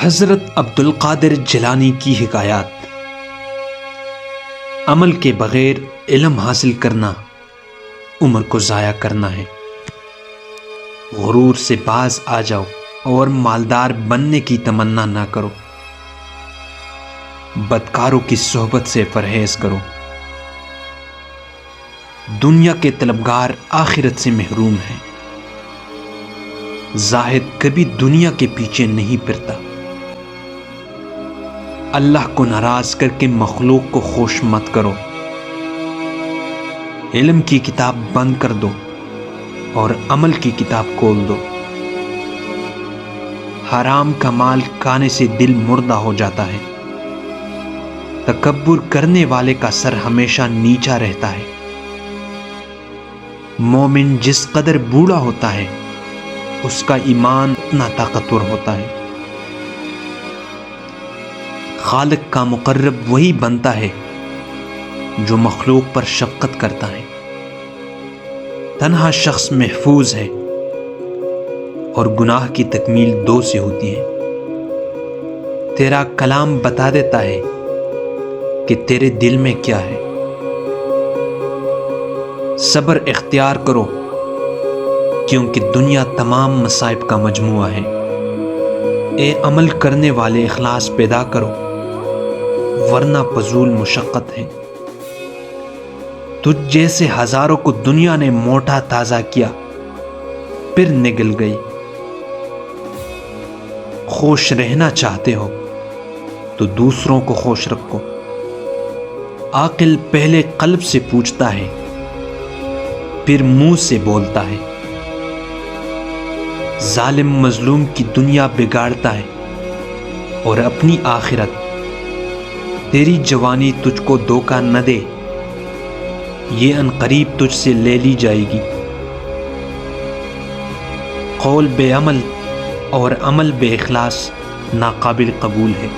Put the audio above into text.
حضرت عبد القادر جیلانی کی حکایات۔ عمل کے بغیر علم حاصل کرنا عمر کو ضائع کرنا ہے۔ غرور سے باز آ جاؤ اور مالدار بننے کی تمنا نہ کرو۔ بدکاروں کی صحبت سے پرہیز کرو۔ دنیا کے طلبگار آخرت سے محروم ہیں۔ زاہد کبھی دنیا کے پیچھے نہیں پھرتا۔ اللہ کو ناراض کر کے مخلوق کو خوش مت کرو۔ علم کی کتاب بند کر دو اور عمل کی کتاب کھول دو۔ حرام کا مال کھانے سے دل مردہ ہو جاتا ہے۔ تکبر کرنے والے کا سر ہمیشہ نیچا رہتا ہے۔ مومن جس قدر بوڑھا ہوتا ہے اس کا ایمان اتنا طاقتور ہوتا ہے۔ خالق کا مقرب وہی بنتا ہے جو مخلوق پر شفقت کرتا ہے۔ تنہا شخص محفوظ ہے اور گناہ کی تکمیل 2 سے ہوتی ہے۔ تیرا کلام بتا دیتا ہے کہ تیرے دل میں کیا ہے۔ صبر اختیار کرو کیونکہ دنیا تمام مصائب کا مجموعہ ہے۔ اے عمل کرنے والے اخلاص پیدا کرو ورنہ فضول مشقت ہے۔ تجھ جیسے ہزاروں کو دنیا نے موٹا تازہ کیا پھر نگل گئی۔ خوش رہنا چاہتے ہو تو دوسروں کو خوش رکھو۔ عاقل پہلے قلب سے پوچھتا ہے پھر منہ سے بولتا ہے۔ ظالم مظلوم کی دنیا بگاڑتا ہے اور اپنی آخرت۔ تیری جوانی تجھ کو دھوکہ نہ دے، یہ عنقریب تجھ سے لے لی جائے گی۔ قول بے عمل اور عمل بے اخلاص ناقابل قبول ہے۔